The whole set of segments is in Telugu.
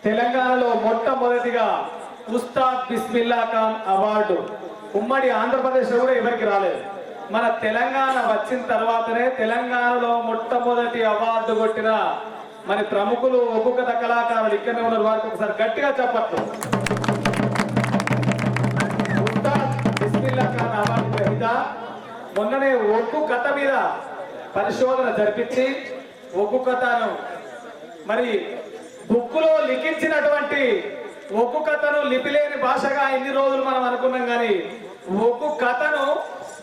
తెలంగాణలో మొట్టమొదటిగా ఉస్తాద్ బిస్మిల్లా ఖాన్ అవార్డు ఉమ్మడి ఆంధ్రప్రదేశ్లో కూడా ఎవరికి రాలేదు. మన తెలంగాణ వచ్చిన తర్వాతనే తెలంగాణలో మొట్టమొదటి అవార్డు కొట్టిన మన ప్రముఖులు ఒక్కొక్క కళాకారులు ఇక్కడనే ఉన్నారు. వారికి ఒకసారి గట్టిగా చెప్పట్లు. ఉస్తాద్ బిస్మిల్లా ఖాన్ అవార్డు గ్రహీత మొన్ననే ఒగ్గు కథ మీద పరిశోధన జరిపించి ఒగ్గు కథను మరి బుక్కులో లిఖించినటువంటి ఒగ్గు కథను లిపిలేని భాషగా ఇన్ని రోజులు మనం అనుకున్నాం, కానీ ఒగ్గు కథను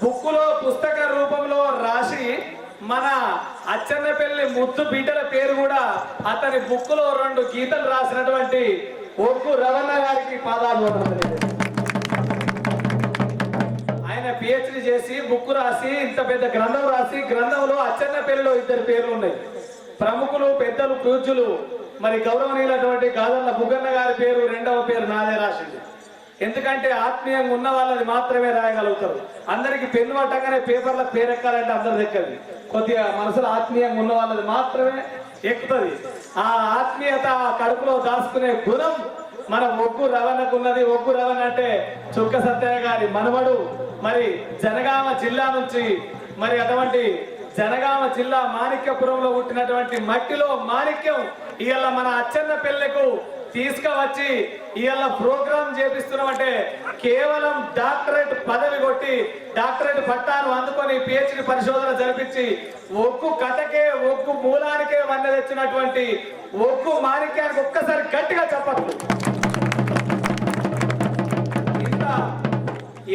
బుక్కులో పుస్తక రూపంలో రాసి మన అచ్చన్నపల్లి ముద్దు బిడ్డల పేరు కూడా అతని బుక్కులో 2 గీతలు రాసినటువంటి ఒగ్గు రవణ గారికి పాదాలు. ఆయన పిహెచ్డి చేసి బుక్ రాసి ఇంత పెద్ద గ్రంథం రాసి గ్రంథంలో అచ్చన్నపల్లిలో 2 పేర్లు ఉన్నాయి. ప్రముఖులు పెద్దలు పూజ్యులు మరి గౌరవనీయులటువంటి గాదర్ల బుగ్గన్న గారి పేరు 2వ పేరు నాదే రాసింది. ఎందుకంటే ఆత్మీయంగా ఉన్న వాళ్ళది మాత్రమే రాయగలుగుతారు. అందరికి పెన్ను పట్టగానే పేపర్ల పేరెక్కాలంటే అందరి దగ్గరది. కొద్దిగా మనసులో ఆత్మీయంగా ఉన్న వాళ్ళది మాత్రమే ఎక్కుతుంది. ఆ ఆత్మీయత కడుపులో దాచుకునే గుణం మన ఒగ్గు రవణకు ఉన్నది. ఒగ్గు రవణ అంటే చుక్క సత్యయ్య గారి మనవడు. మరి జనగామ జిల్లా నుంచి మరి అటువంటి జనగామ జిల్లా మాణిక్యపురంలో పుట్టినటువంటి మట్టిలో మాణిక్యం ఇవాళ మన అచ్చన్నపల్లికు తీసుకువచ్చి ఇవాళ ప్రోగ్రాం చేపిస్తున్నామంటే కేవలం డాక్టరేట్ పదవి కొట్టి డాక్టరేట్ పట్టాను అందుకొని పిహెచ్డి పరిశోధన జరిపించి ఒగ్గు కథకే ఒగ్గు మూలానికే వన్నె తెచ్చినటువంటి ఒగ్గు మాణిక్యానికి ఒక్కసారి గట్టిగా చెప్పట్లు. ఇంకా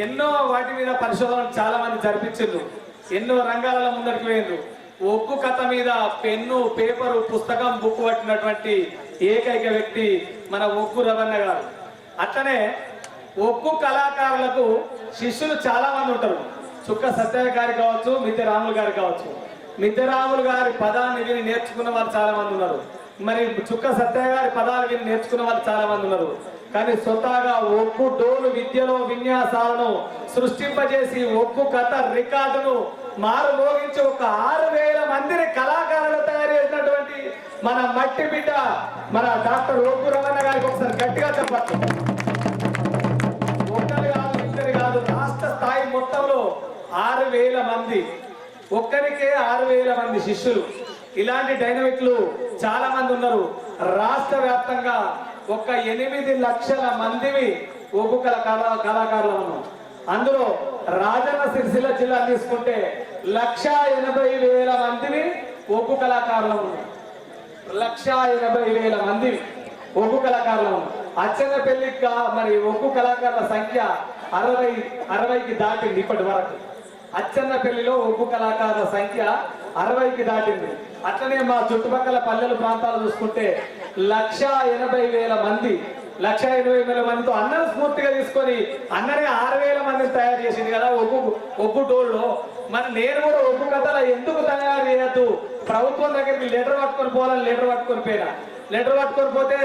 ఎన్నో వాటి మీద పరిశోధన చాలా మంది జరిపించారు. ఎన్నో రంగాలలో ముందరికి పోయిండ్రు. ఒగ్గు కథ మీద పెన్ను పేపరు పుస్తకం బుక్ పట్టినటువంటి ఏకైక వ్యక్తి మన ఒగ్గు రవణ గారు. అట్లనే ఒగ్గు కళాకారులకు శిష్యులు చాలా మంది ఉంటారు. చుక్క సత్యయ్య గారి కావచ్చు, మిద్దె రాములు గారు కావచ్చు. మిద్దె రాములు గారి పదాన్ని విని నేర్చుకున్న వాళ్ళు చాలా మంది ఉన్నారు. మరి చుక్క సత్యయ్య గారి పదాలు విని నేర్చుకున్న వాళ్ళు చాలా మంది ఉన్నారు. కానీ స్వతహాగా ఒగ్గు డోలు విద్యలో విన్యాసాలను సృష్టింపజేసి ఒగ్గు కథ రికార్డును మారుమోగించి ఒక 6000 మందిని కళాకారులు తయారు చేసినటువంటి మన మట్టి బిడ్డ మన డాక్టర్ ఒగ్గు రవణ గారికి ఒకసారి గట్టిగా చెప్పచ్చు. ఒక్కరు కాదు, ఇద్దరు కాదు, రాష్ట్ర స్థాయి మొత్తంలో 6000 మంది, ఒక్కరికే 6000 మంది శిష్యులు. ఇలాంటి డైనమిక్లు చాలా మంది ఉన్నారు. రాష్ట్ర వ్యాప్తంగా ఒక 8 లక్షల మందివి ఒగ్గు కళాకారులు ఉన్నాం. అందులో రాజన్న సిరిసిల్ల జిల్లా తీసుకుంటే 1,80,000 మందిని ఒగ్గు కళాకారులు ఉన్నాయి. 1,80,000 మంది ఒగ్గు కళాకారులు ఉన్నాయి. అచ్చన్నపల్లికి మరి ఒగ్గు కళాకారుల సంఖ్య 60కి దాటింది. ఇప్పటి వరకు అచ్చన్నపల్లిలో ఒగ్గు కళాకారుల సంఖ్య 60కి దాటింది. అట్లనే మా చుట్టుపక్కల పల్లెలు ప్రాంతాలు చూసుకుంటే 1,80,000 మంది, 1,80,000 మందితో అన్నను స్ఫూర్తిగా తీసుకొని అన్ననే 6,000 మందిని తయారు చేసింది కదా ఒగ్గు డోల్లో. మరి నేను కూడా ఒగ్గు కథలు ఎందుకు తయారు చేయొద్దు, ప్రభుత్వం దగ్గరికి లెటర్ పట్టుకొని పోవాలని లెటర్ పట్టుకొని పోయినా. లెటర్ పట్టుకొని పోతే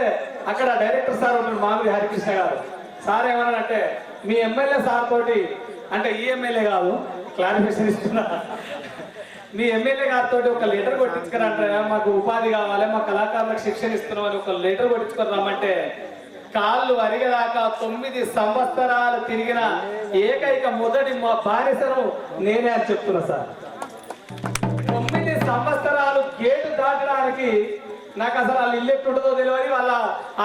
అక్కడ డైరెక్టర్ సార్ ఉంటాడు, మామిడి హరికృష్ణ గారు. సార్ ఏమన్నాడంటే మీ ఎమ్మెల్యే సార్ తోటి, అంటే ఈ ఎమ్మెల్యే కాదు, క్లారిఫికేషన్ ఇస్తున్నా, మీ ఎమ్మెల్యే గారితో ఒక లెటర్ కొట్టించుకురంటే మాకు ఉపాధి కావాలి, మా కళాకారులకు శిక్షణ ఇస్తున్నామని ఒక లెటర్ కొట్టించుకొని రమ్మంటే కాళ్ళు అరిగేదాకా 9 సంవత్సరాలు తిరిగిన ఏకైక మొదటి మా బానిసను నేనే అని చెప్తున్నా సార్. 9 సంవత్సరాలు గేటు దాటడానికి నాకు అసలు వాళ్ళ ఇల్లు ఎట్టుంటుందో తెలియదు, వాళ్ళ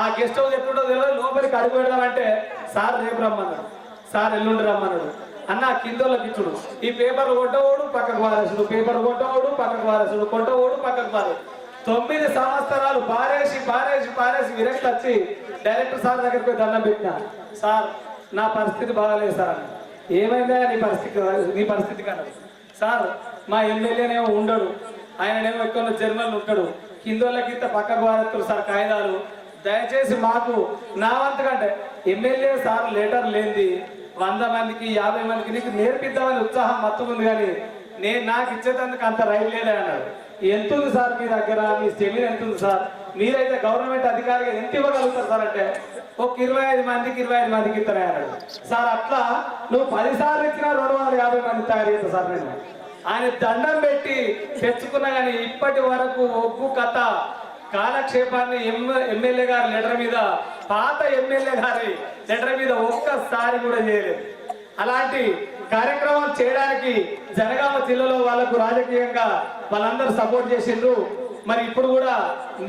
ఆ గెస్ట్ హౌస్ ఎట్టుంటుందో తెలియదు. లోపలికి అడుగు పెడదామంటే సార్ రేపు రమ్మన్నాడు, సార్ ఎల్లుండి రమ్మన్నాడు. అన్న కిందోళ్ళకి ఇచ్చుడు, ఈ పేపర్లు కొట్టవోడు పక్కకు పారేసుడు, పేపర్ కొట్టవోడు పక్కకు పారేసుడు, కొట్టవోడు పక్కకు పారు. 9 సంవత్సరాలు పారేసి పారేసి పారేసి విరక్తి వచ్చి డైరెక్టర్ సార్ దగ్గరికి పోయి దండం పెట్టినా. సార్ నా పరిస్థితి బాగాలేదు సార్. ఏమైందా నీ పరిస్థితి కన్నా? సార్ మా ఎమ్మెల్యేనేమో ఉండడు, ఆయననేమో ఎక్కువ జర్మన్లు ఉంటాడు, కిందోళ్ళకి ఇంత పక్కకు పారేస్తారు సార్ కాగితాలు. దయచేసి మాకు నా వంతుకంటే ఎమ్మెల్యే సార్ లెటర్ లేనిది 100 మందికి 50 మందికి నీకు నేర్పిద్దామని ఉత్సాహం మత్తుకుంది, కానీ నాకు ఇచ్చేటందుకు అంత రైలు లేదే అన్నాడు. ఎంత ఉంది సార్ మీ దగ్గర, మీ జమీన్ ఎంత ఉంది సార్, మీరైతే గవర్నమెంట్ అధికారిగా ఎంత ఇవ్వగలుగుతారు సార్ అంటే ఒక 25 మందికి 25 మందికి ఇస్తానే అన్నాడు. సార్ అట్లా నువ్వు 10 సార్లు ఇచ్చినా 250 మంది తయారు చేస్తా సార్ నేను ఆయన దండం పెట్టి తెచ్చుకున్నా. కానీ ఇప్పటి వరకు ఒగ్గు కథ కాలక్షేపాన్ని ఎమ్మెల్యే గారి లెటర్ మీద, పాత ఎమ్మెల్యే గారి లెటర్ మీద ఒక్కసారి కూడా చేయలేదు. అలాంటి కార్యక్రమాలు చేయడానికి జనగామ జిల్లాలో వాళ్ళకు రాజకీయంగా వాళ్ళందరూ సపోర్ట్ చేసిండ్రు. మరి ఇప్పుడు కూడా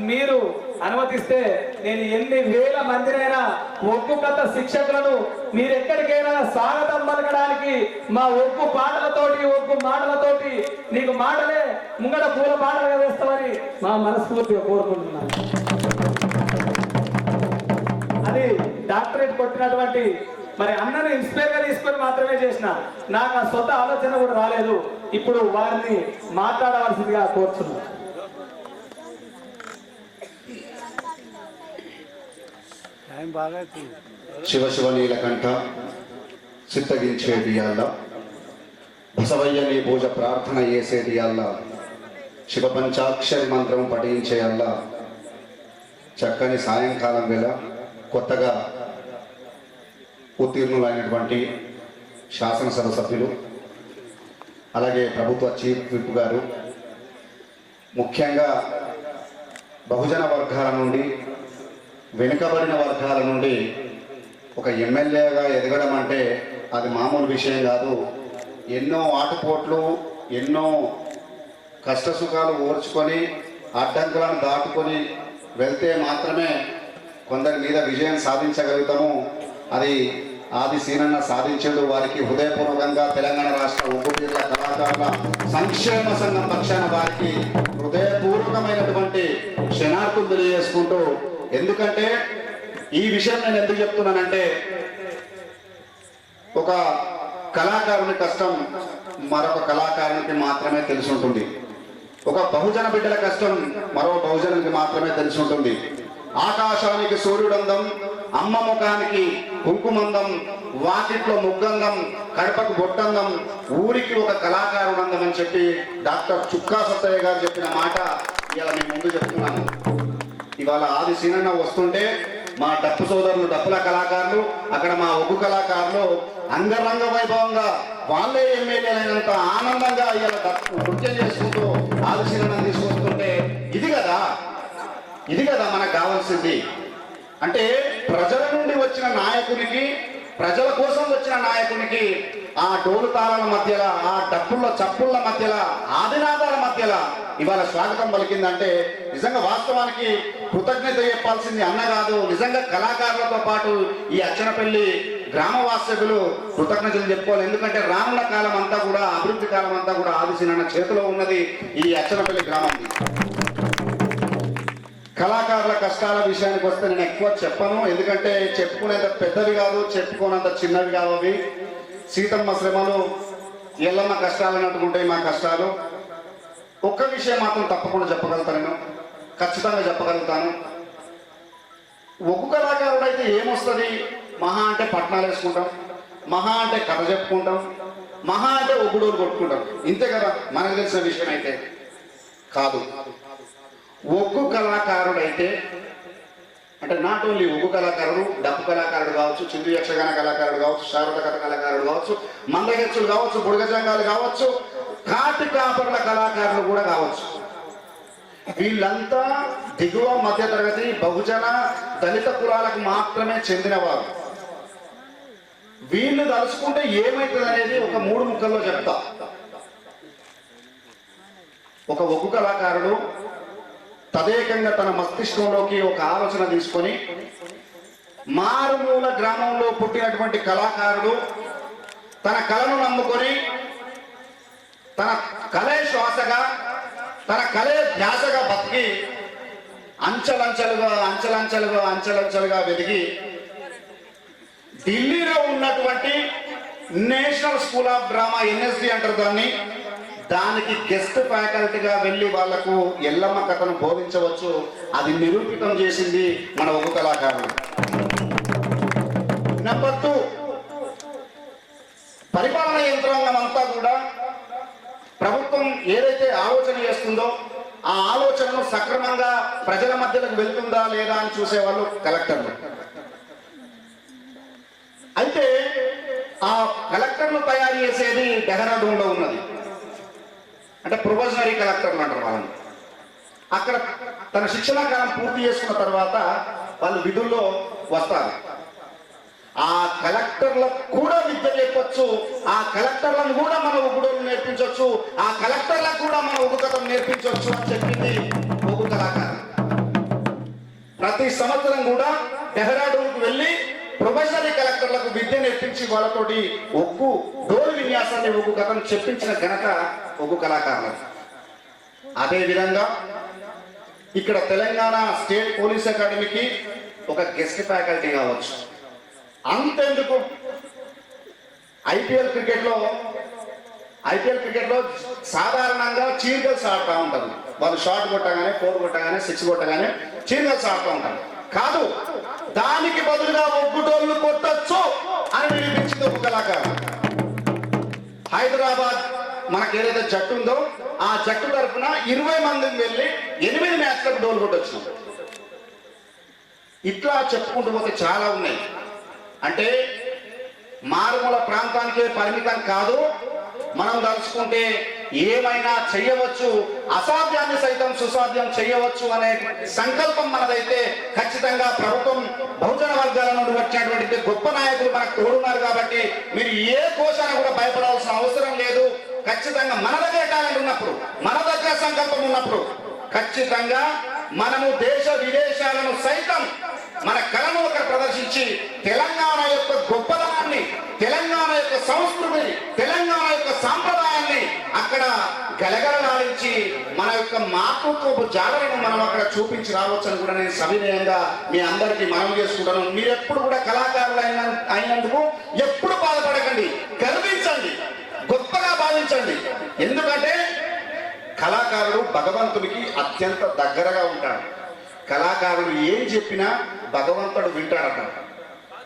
మీరు అనుమతిస్తే నేను ఎన్ని వేల మందినైనా ఒగ్గు కథ శిక్షకులను మీరు ఎక్కడికైనా స్వాగతం పలకడానికి మా ఒగ్గు పాటలతోటి, ఒగ్గు మాటలతోటి, నీకు మాటలే ముంగడ పూల పాటలుగా వేస్తామని మా మనస్ఫూర్తిగా కోరుకుంటున్నాను. అది డాక్టరేట్ కొట్టినటువంటి మరి అన్నను ఇన్స్పైర్ గా తీసుకొని మాత్రమే చేసిన, నాకు ఆ సొంత ఆలోచన కూడా రాలేదు. ఇప్పుడు వారిని మాట్లాడవలసిందిగా కోరుతున్నాను. శివ శివ నీలకంఠ చిత్తగించేటియాళ్ళ బసవయ్య నీ పూజ ప్రార్థన చేసేటియాళ్ళ శివ పంచాక్షరి మంత్రం పఠించేయాళ్ళ చక్కని సాయంకాలం వేళ కొత్తగా ఉత్తీర్ణులైనటువంటి శాసనసభ సభ్యులు, అలాగే ప్రభుత్వ చీఫ్ విప్ గారు, ముఖ్యంగా బహుజన వర్గాల నుండి, వెనుకబడిన వర్గాల నుండి ఒక ఎమ్మెల్యేగా ఎదగడం అంటే అది మామూలు విషయం కాదు. ఎన్నో ఆటుపోట్లు, ఎన్నో కష్టసుఖాలు ఓర్చుకొని అడ్డంకులను దాటుకొని వెళ్తే మాత్రమే కొందరి మీద విజయం సాధించగలుగుతాము. అది ఆది సీనన్న సాధించాడు. వారికి హృదయపూర్వకంగా తెలంగాణ రాష్ట్ర ఉగ్గుపీర్ల కళాకారుల సంక్షేమ సంఘం పక్షాన వారికి హృదయపూర్వకమైనటువంటి క్షణార్థులు తెలియజేసుకుంటూ, ఎందుకంటే ఈ విషయం నేను ఎందుకు చెప్తున్నానంటే, ఒక కళాకారుని కష్టం మరొక కళాకారునికి మాత్రమే తెలిసి ఉంటుంది. ఒక బహుజన బిడ్డల కష్టం మరో బహుజనునికి మాత్రమే తెలిసి ఉంటుంది. ఆకాశానికి సూర్యుడందం, అమ్మ ముఖానికి కుంకుమందం, వాకిట్లో ముగ్గందం, కడపకు బొట్టందం, ఊరికి ఒక కళాకారుడందం అని చెప్పి డాక్టర్ చుక్కా సత్తయ్య గారు చెప్పిన మాట ఇవాళ నేను ముందు చెప్తున్నాను. ఇవాళ ఆది సీనన్న వస్తుంటే మా డప్పు సోదరులు, డప్పుల కళాకారులు, అక్కడ మా ఒగ్గు కళాకారులు అంగరంగ వైభవంగా వాళ్ళే ఎమ్మెల్యేలైనంత ఆనందంగా ఇవాళ నృత్యం చేసుకుంటూ ఆది సీనన్న తీసుకొస్తుంటే ఇది కదా మనకు కావాల్సింది. అంటే ప్రజల నుండి వచ్చిన నాయకునికి, ప్రజల కోసం వచ్చిన నాయకునికి ఆ డోలు తాళాల మధ్యలో, ఆ డప్పుల చప్పుళ్ళ మధ్యలో, ఆదినాదాల మధ్యలో ఇవాళ స్వాగతం పలికిందంటే నిజంగా వాస్తవానికి కృతజ్ఞత చెప్పాల్సింది అన్న కాదు, నిజంగా కళాకారులతో పాటు ఈ అచ్చనపల్లి గ్రామవాసులు కృతజ్ఞతలు చెప్పుకోవాలి. ఎందుకంటే రానున్న కాలం అంతా కూడా, అభివృద్ధి కాలం అంతా కూడా ఆది సీనన్న చేతిలో ఉన్నది ఈ అచ్చనపల్లి గ్రామం. కళాకారుల కష్టాల విషయానికి వస్తే నేను ఎక్కువ చెప్పను, ఎందుకంటే చెప్పుకునేంత పెద్దవి కాదు, చెప్పుకునేంత చిన్నవి కాదు అవి. సీతమ్మ శ్రమలు, ఎల్లమ్మ కష్టాలు అన్నట్టుకుంటాయి మా కష్టాలు. ఒక్క విషయం మాత్రం తప్పకుండా చెప్పగలుగుతాను, నేను ఖచ్చితంగా చెప్పగలుగుతాను. ఒగ్గు కళాకారుడు అయితే ఏమొస్తుంది? మహా అంటే పట్నాలు వేసుకుంటాం, మహా అంటే కథ చెప్పుకుంటాం, మహా అంటే ఒగ్గుడోలు కొట్టుకుంటాం, ఇంతే కదా మనకు తెలిసిన విషయం. అయితే కాదు, ఒగ్గు కళాకారుడు అయితే అంటే నాట్ ఓన్లీ ఒగ్గు కళాకారుడు, డప్పు కళాకారుడు కావచ్చు, చిందు యక్షగాన కళాకారుడు కావచ్చు, శారద కథ కళాకారుడు కావచ్చు, మందగెచ్చులు కావచ్చు, బుడగజంగాలు కావచ్చు, కాటి కాపర్ల కళాకారులు కూడా కావచ్చు. వీళ్ళంతా దిగువ మధ్య తరగతి బహుజన దళిత కులాలకు మాత్రమే చెందినవారు. వీళ్ళు తలుచుకుంటే ఏమవుతుంది అనేది ఒక 3 ముక్కల్లో చెప్తా. ఒక ఒగ్గు కళాకారుడు తదేకంగా తన మస్తిష్కంలోకి ఒక ఆలోచన తీసుకొని, మారుమూల గ్రామంలో పుట్టినటువంటి కళాకారుడు తన కళను నమ్ముకొని, తన కళే శ్వాసగా, తన కళే ధ్యాసగా బతికి అంచెలంచెలుగా వెదిగి ఢిల్లీలో ఉన్నటువంటి national school of drama, NSD అంటారు దానికి గెస్ట్ ఫ్యాకల్టీగా వెళ్ళి వాళ్లకు ఎల్లమ్మ కథను బోధించవచ్చు. అది నిరూపితం చేసింది మన ఒగ్గు కళాకారులు. నెంబర్ 2, పరిపాలన యంత్రాంగం అంతా కూడా ప్రభుత్వం ఏదైతే ఆలోచన చేస్తుందో ఆ ఆలోచనను సక్రమంగా ప్రజల మధ్యలోకి వెళ్తుందా లేదా అని చూసేవాళ్ళు కలెక్టర్లు. అయితే ఆ కలెక్టర్లు తయారు చేసేది డెహ్రాడూన్లో ఉన్నది, అంటే ప్రొఫెషనరీ కలెక్టర్లు అంటారు వాళ్ళని. అక్కడ తన శిక్షణా కాలం పూర్తి చేసుకున్న తర్వాత వాళ్ళు విధుల్లో వస్తారు. ఆ కలెక్టర్లకు కూడా విద్య చెప్పొచ్చు, ఆ కలెక్టర్లను కూడా మన ఒగ్గుడోలు నేర్పించవచ్చు, ఆ కలెక్టర్లకు కూడా మన ఒగ్గు కథను నేర్పించవచ్చు అని చెప్పింది ఒగ్గు కళాకారు. ప్రతి సంవత్సరం కూడా డెహ్రాడూన్కు వెళ్ళి ప్రొఫెషనల్ కలెక్టర్లకు విద్య నేర్పించి వాళ్ళతోటి ఒగ్గు డోలు విన్యాసాన్ని ఒగ్గు కథను చెప్పించిన ఘనత ఒగ్గు కళాకారులు. అదేవిధంగా ఇక్కడ తెలంగాణ స్టేట్ పోలీస్ అకాడమీకి ఒక గెస్ట్ ఫ్యాకల్టీ కావచ్చు. అంతెందుకు ఐపీఎల్ క్రికెట్లో సాధారణంగా చీర్గల్స్ ఆడుతూ ఉంటారు. వాళ్ళు షాట్ కొట్టగానే, 4 కొట్టగానే, 6 కొట్టగానే చీర్గల్స్ ఆడుతూ ఉంటారు. కాదు, దానికి బదులుగా ఒగ్గుటోళ్ళు కొట్టచ్చు అని నిరూపించింది ఒక కళాకారు. హైదరాబాద్ మనకు ఏదైతే జట్టు ఉందో ఆ జట్టు తరఫున 20 మందిని వెళ్ళి 8 మ్యాచ్లకు డోలు కొట్టొచ్చు. ఇట్లా చెప్పుకుంటూ పోతే చాలా ఉన్నాయి. అంటే మారుమూల ప్రాంతానికే పరిమితం కాదు, మనం తలుచుకుంటే ఏమైనా చెయ్యవచ్చు, అసాధ్యాన్ని సైతం సుసాధ్యం చేయవచ్చు అనే సంకల్పం మనదైతే ఖచ్చితంగా ప్రభుత్వం బహుజన వర్గాల నుండి వచ్చినటువంటి గొప్ప నాయకులు మనకు తోడున్నారు. కాబట్టి మీరు ఏ కోశాన కూడా భయపడాల్సిన అవసరం లేదు. ఖచ్చితంగా మన దగ్గర టాలెంట్ ఉన్నప్పుడు, మన దగ్గర సంకల్పం ఉన్నప్పుడు ఖచ్చితంగా మనము దేశ విదేశాలను సైతం మన కళను ఒకరు ప్రదర్శించి తెలంగాణ యొక్క గొప్పదనాన్ని, తెలంగాణ యొక్క సంస్కృతిని, తెలంగాణ యొక్క సాంప్రదాయాన్ని అక్కడ గలగలలాడించి మన యొక్క మాతృత్వపు జాడలను మనం అక్కడ చూపించి రావచ్చు అని కూడా నేను సవినయంగా మీ అందరికీ మనవి చేసుకుంటాను. మీరు ఎప్పుడు కూడా కళాకారులు అయినందుకు ఎప్పుడు బాధపడకండి, గర్వించండి, గొప్పగా భావించండి. ఎందుకంటే కళాకారుడు భగవంతుడికి అత్యంత దగ్గరగా ఉంటాడు. కళాకారుడు ఏం చెప్పినా భగవంతుడు వింటాడట.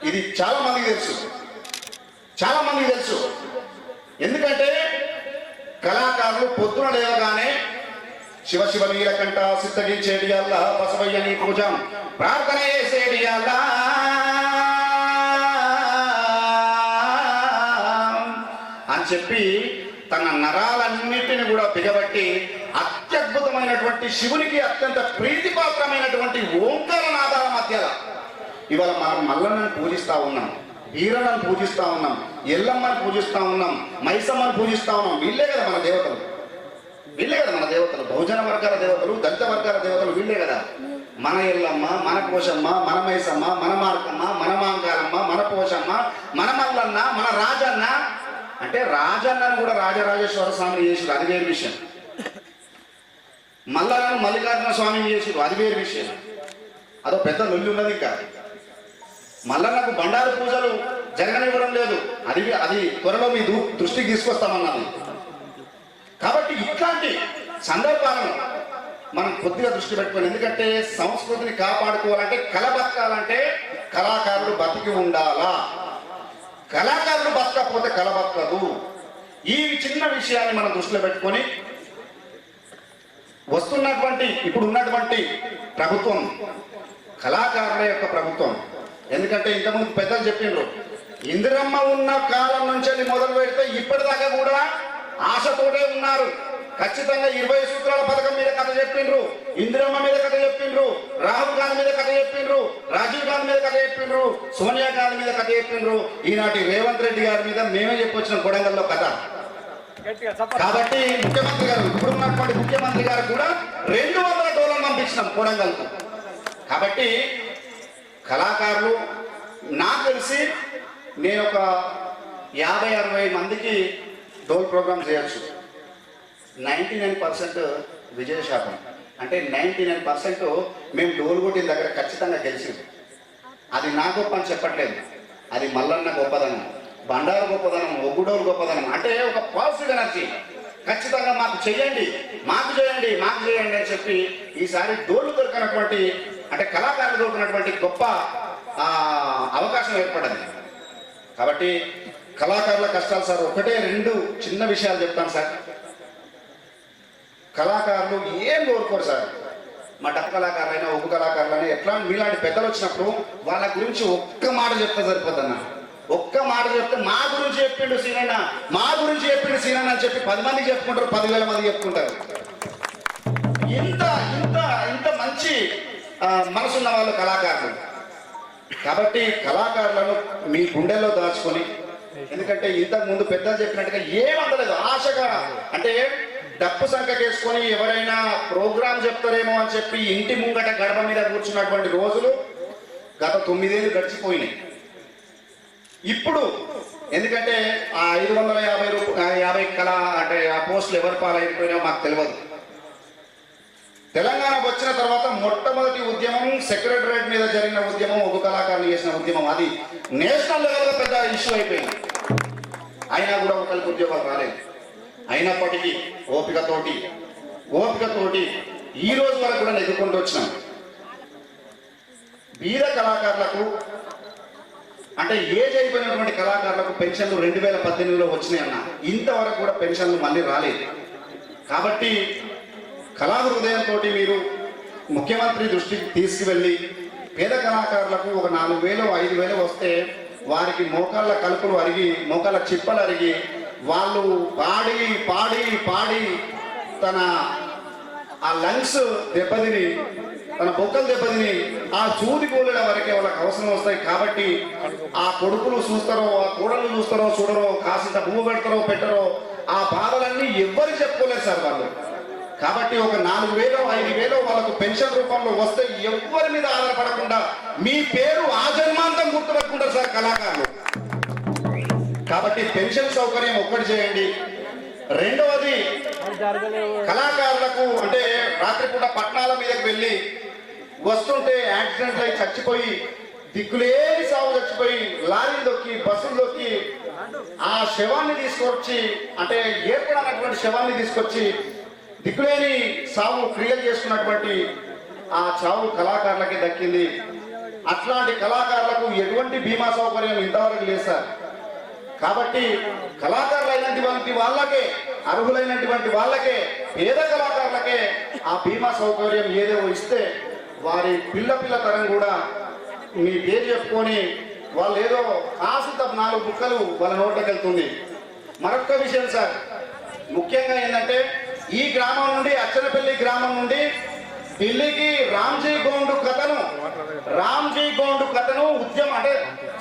ఇది చాలా మందికి తెలుసు. ఎందుకంటే కళాకారులు పొద్దున లేవగానే శివ శివ నీలకంఠ సిద్ధగించేడి అల్లా బసవయ్య నీ పూజం ప్రార్థన చేసేడి అల్లా అని చెప్పి తన నరాలన్నిటిని కూడా బిగబట్టి అత్యద్భుతమైనటువంటి శివునికి అత్యంత ప్రీతిపాత్రమైనటువంటి ఓంకార నాదాల మధ్యలో ఇవాళ మనం మల్లన్నను పూజిస్తా ఉన్నాం, ఈరన్నను పూజిస్తా ఉన్నాం, ఎల్లమ్మని పూజిస్తా ఉన్నాం, మైసమ్మని పూజిస్తా ఉన్నాం. వీళ్ళే కదా మన దేవతలు. బహుజన వర్గాల దేవతలు, దళిత వర్గాల దేవతలు వీళ్ళే కదా. మన ఎల్లమ్మ, మన పోషమ్మ, మన మైసమ్మ, మన మార్కమ్మ, మన మాంగారమ్మ, మన పోషమ్మ, మన మల్లన్న, మన రాజన్న. అంటే రాజన్నను కూడా రాజరాజేశ్వర స్వామిని చేసిరు, అది వేరు విషయం. మల్లన్నను మల్లికార్జున స్వామిని చేసిరు, అది వేరు విషయం. అదో పెద్ద లొల్లి ఉన్నది. ఇంకా మల్లన్నకు బండారు పూజలు జరగనివ్వడం లేదు, అది త్వరలో మీ దృష్టికి తీసుకొస్తామన్నది. కాబట్టి ఇట్లాంటి సందర్భాలను మనం కొద్దిగా దృష్టి పెట్టుకోవాలి. ఎందుకంటే సంస్కృతిని కాపాడుకోవాలంటే, కళ బతకాలంటే కళాకారులు బతికి ఉండాలా. కళాకారులు బతకపోతే కళ బతకదు. ఈ చిన్న విషయాన్ని మనం దృష్టిలో పెట్టుకొని ఇప్పుడు ఉన్నటువంటి ప్రభుత్వం కళాకారుల యొక్క ప్రభుత్వం. ఎందుకంటే ఇంతకుముందు పెద్దలు చెప్పిండ్రు, ఇందిరమ్మ ఉన్న కాలం నుంచి మొదలు పెడితే ఇప్పటిదాకా కూడా ఆశతోనే ఉన్నారు. ఖచ్చితంగా 20 సూత్రాల పథకం మీద కథ చెప్పిండ్రు, ఇందిరమ్మ మీద కథ చెప్పిండ్రు, రాహుల్ గాంధీ మీద కథ చెప్పిండ్రు, రాజీవ్ గాంధీ మీద కథ చెప్పిండ్రు, సోనియా గాంధీ మీద కథ చెప్పిండ్రు. ఈనాటి రేవంత్ రెడ్డి గారి మీద మేమే చెప్పొచ్చిన కొడంగల్లో కథ. కాబట్టి ఇప్పుడున్నటువంటి ముఖ్యమంత్రి గారు కూడా 200 డోలను పంపించినాం కొడంగల్కు. కాబట్టి కళాకారులు నాకు తెలిసి నేను ఒక 50-60 మందికి డోల్ ప్రోగ్రామ్ చేయొచ్చు. 99% విజయ శాతం. అంటే 99% మేము డోల్ కొట్టిన దగ్గర ఖచ్చితంగా గెలిచింది. అది నా గొప్ప అని చెప్పట్లేదు, అది మల్లన్న గొప్పదనం, బండారు గొప్పదనం, ఒగ్గుడోలు గొప్పదనం. అంటే ఒక పాజిటివ్ ఎనర్జీ. ఖచ్చితంగా మాకు చేయండి అని చెప్పి ఈసారి డోళ్ళు దొరికినటువంటి, అంటే కళాకారులు దొరికినటువంటి గొప్ప అవకాశం ఏర్పడింది. కాబట్టి కళాకారుల కష్టాలు సార్ 1-2 చిన్న విషయాలు చెప్తాను సార్. కళాకారులు ఏం కోరుకోరు సార్. మా డప్పు కళాకారులైనా, ఒగ్గు కళాకారులైనా ఎట్లా మీలాంటి పెద్దలు వచ్చినప్పుడు వాళ్ళ గురించి ఒక్క మాట చెప్తే సరిపోద్దన్న. ఒక్క మాట చెప్తే మా గురించి చెప్పిండు సీనన్న అని చెప్పి 10 మందికి చెప్పుకుంటారు, 10,000 మంది చెప్పుకుంటారు. ఇంత మనసున్న వాళ్ళు కళాకారులు. కాబట్టి కళాకారులను మీ గుండెల్లో దాచుకొని, ఎందుకంటే ఇంతకు ముందు పెద్దలు చెప్పినట్టుగా ఏమందలేదు ఆశగా, అంటే డప్పు సంఖ్యకేసుకొని ఎవరైనా ప్రోగ్రాం చెప్తారేమో అని చెప్పి ఇంటి ముంగట గడప మీద కూర్చున్నటువంటి రోజులు గత 9 ఏళ్ళు గడిచిపోయినాయి. ఇప్పుడు ఎందుకంటే ఆ 550 కళ అంటే ఆ పోస్టులు ఎవరి పాలైపోయినా మాకు తెలియదు. తెలంగాణకు వచ్చిన తర్వాత మొట్టమొదటి ఉద్యమం సెక్రటరేట్ మీద జరిగిన ఉద్యమం, ఒక కళాకారులు చేసిన ఉద్యమం, అది నేషనల్ లెవెల్గా పెద్ద ఇష్యూ అయిపోయింది. అయినా కూడా ఒకరికి ఉద్యోగాలు రాలేదు. అయినప్పటికీ ఓపికతోటి ఈ రోజు వరకు కూడా ఎదుర్కొంటూ వచ్చినాం. బీద కళాకారులకు అంటే ఏజ్ అయిపోయినటువంటి కళాకారులకు పెన్షన్లు 2018లో వచ్చినాయన్న, ఇంతవరకు కూడా పెన్షన్లు మళ్ళీ రాలేదు. కాబట్టి కళా హృదయంతో మీరు ముఖ్యమంత్రి దృష్టికి తీసుకువెళ్ళి పేద కళాకారులకు ఒక 4,000 5,000 వస్తే వారికి మోకాళ్ళ కలుపులు అరిగి మోకాళ్ళ చిప్పలు అరిగి వాళ్ళు పాడి పాడి పాడి తన ఆ లంగ్స్ దెబ్బతిని తన బొక్కలు దెబ్బతిని ఆ చూది కూలల వరకే వాళ్ళకి అవసరం వస్తాయి. కాబట్టి ఆ కొడుకులు చూస్తారో ఆ కూడలు చూస్తారో చూడరో కాసింత భూమి పెడతారో పెట్టరో ఆ బాధలన్నీ ఎవ్వరికి చెప్పుకోలేదు సార్ వాళ్ళు. కాబట్టి ఒక 4,000 5,000 వాళ్ళకు పెన్షన్ రూపంలో వస్తే ఎవ్వరి మీద ఆధారపడకుండా మీ పేరు ఆజన్మాంతం గుర్తుపెట్టుకుంటారు సార్ కళాకారులు. కాబట్టి పెన్షన్ సౌకర్యం ఒక్కటి చేయండి. రెండవది కళాకారులకు అంటే రాత్రిపూట పట్టణాల మీదకి వెళ్ళి వస్తుంటే యాక్సిడెంట్లు అయి చచ్చిపోయి దిక్కులేని సాగు చచ్చిపోయి లారీలు దొక్కి బస్సులు దొక్కి ఆ శవాన్ని తీసుకొచ్చి అంటే ఏర్పడనటువంటి శవాన్ని తీసుకొచ్చి దిక్కులేని సాగు క్రియలు చేసుకున్నటువంటి ఆ చావు కళాకారులకి దక్కింది. అట్లాంటి కళాకారులకు ఎటువంటి బీమా సౌకర్యం ఇంతవరకు లేదు సార్. కాబట్టి కళాకారులైనటువంటి వాళ్ళకే, అర్హులైనటువంటి వాళ్ళకే, పేద కళాకారులకే ఆ బీమా సౌకర్యం ఏదో ఇస్తే వారి పిల్ల తరం కూడా మీ పేరు చెప్పుకొని వాళ్ళు ఏదో కాసింత 4 బుక్కలు వాళ్ళ నోట్లోకి వెళ్తుంది. మరొక విషయం సార్, ముఖ్యంగా ఏంటంటే ఈ గ్రామం నుండి అచ్చనపల్లి గ్రామం నుండి ఢిల్లీకి రామ్జీ గోండు కథను ఉద్యమం అంటే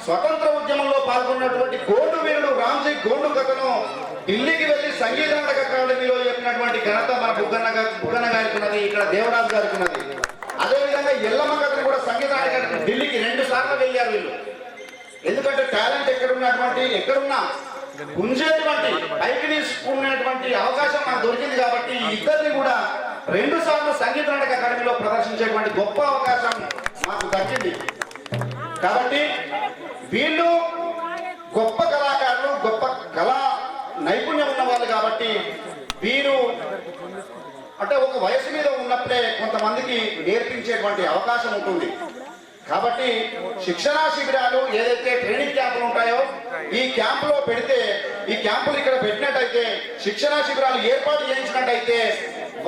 స్వతంత్ర ఉద్యమంలో పాల్గొన్నటువంటి గోండు వీరుడు రామ్జీ గోండు కథను ఢిల్లీకి వెళ్ళి సంగీత నాటక అకాడమీలో చెప్పినటువంటి ఘనత మన బుగ్గన్న గారికి ఉన్నది, ఇక్కడ దేవరాజు గారికి ఉన్నది. అదేవిధంగా ఎల్లమ్మ కథను కూడా సంగీత నాటక ఢిల్లీకి 2 సార్లు వెళ్ళారు వీళ్ళు. ఎందుకంటే టాలెంట్ ఎక్కడున్నా గుంజేటువంటి పైకి తీసుకునేటువంటి అవకాశం నాకు దొరికింది. కాబట్టి ఇద్దరిని కూడా 2 సార్లు సంగీత నాటక అకాడమీలో ప్రదర్శించేటువంటి గొప్ప అవకాశం మాకు దక్కింది. కాబట్టి వీళ్ళు గొప్ప కళాకారులు, గొప్ప కళా నైపుణ్యం ఉన్న వాళ్ళు. కాబట్టి వీరు అంటే ఒక వయసు మీద ఉన్నప్పుడే కొంతమందికి నేర్పించేటువంటి అవకాశం ఉంటుంది. కాబట్టి శిక్షణా శిబిరాలు ఏదైతే ట్రైనింగ్ క్యాంపులు ఉంటాయో ఈ క్యాంపులో పెడితే, ఈ క్యాంపులు ఇక్కడ పెట్టినట్టయితే, శిక్షణా శిబిరాలు ఏర్పాటు చేయించినట్టయితే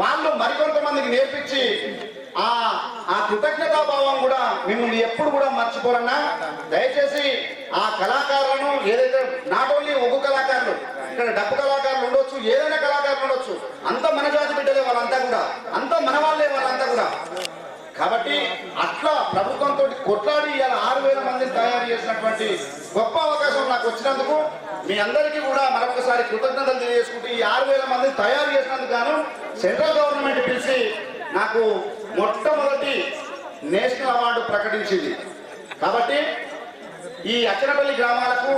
వాళ్ళు మరికొంతమందికి నేర్పించి ఆ కృతజ్ఞతాభావం కూడా మిమ్మల్ని ఎప్పుడు కూడా మర్చిపోరన్నా. దయచేసి ఆ కళాకారులను ఏదైతే నాట్ ఓన్లీ ఒగ్గు కళాకారులు, ఇక్కడ డప్పు కళాకారులు ఉండొచ్చు, ఏదైనా కళాకారులు ఉండొచ్చు, అంత మన జాతి బిడ్డలే వాళ్ళంతా కూడా, అంత మన వాళ్ళే వాళ్ళంతా కూడా. కాబట్టి అట్లా ప్రభుత్వంతో కొట్లాడి ఇలా 6,000 మందిని తయారు చేసినటువంటి గొప్ప అవకాశం నాకు వచ్చినందుకు మీ అందరికీ కూడా మరొకసారి కృతజ్ఞతలు తెలియజేసుకుంటూ ఈ 6,000 మందిని తయారు చేసినందుకు గాను సెంట్రల్ గవర్నమెంట్ పిలిచి నాకు మొట్టమొదటి నేషనల్ అవార్డు ప్రకటించింది. కాబట్టి ఈ అచ్చనపల్లి గ్రామాలకు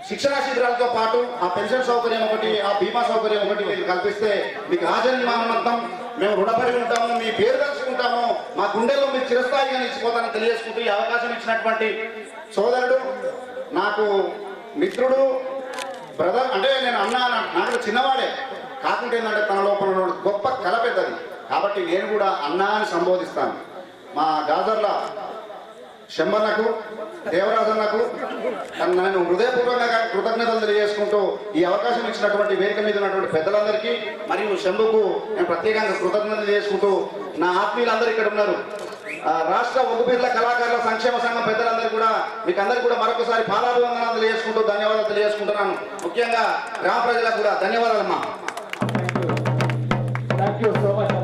శిక్షణా శిబిరాలతో పాటు ఆ పెన్షన్ సౌకర్యం ఒకటి, ఆ బీమా సౌకర్యం ఒకటి మీరు కల్పిస్తే మీకు ఆజన్మానంతం మేము రుణపడి ఉంటాము, మీ పేరు తలుచుకుంటాము, మా గుండెల్లో మీరు చిరస్థాయిగా నిలిచిపోతానని తెలియజేసుకుంటూ ఈ అవకాశం ఇచ్చినటువంటి సోదరుడు, నాకు మిత్రుడు, బ్రదర్ అంటే నేను అన్నా నాకు చిన్నవాడే కాకుంటే ఏంటంటే తన లోపల గొప్ప కళ పెద్దది. కాబట్టి నేను కూడా అన్నా అని సంబోధిస్తాను. మా గాజర్ల శంబన్నకు, దేవరాజన్నకు నేను హృదయపూర్వకంగా కృతజ్ఞతలు తెలియజేసుకుంటూ ఈ అవకాశం ఇచ్చినటువంటి వేదిక మీద ఉన్నటువంటి పెద్దలందరికీ మరియు శంభుకు నేను ప్రత్యేకంగా కృతజ్ఞతలు తెలియజేసుకుంటూ నా ఆత్మీయులందరూ ఇక్కడ ఉన్నారు. రాష్ట్ర ఒగ్గుపీర్ల కళాకారుల సంక్షేమ సంఘం పెద్దలందరూ కూడా మీకు అందరికీ కూడా మరొకసారి పాదాభివందనాలు తెలియజేసుకుంటూ ధన్యవాదాలు తెలియజేసుకుంటున్నాను. ముఖ్యంగా గ్రామ ప్రజలకు కూడా ధన్యవాదాలమ్మా. Thank you so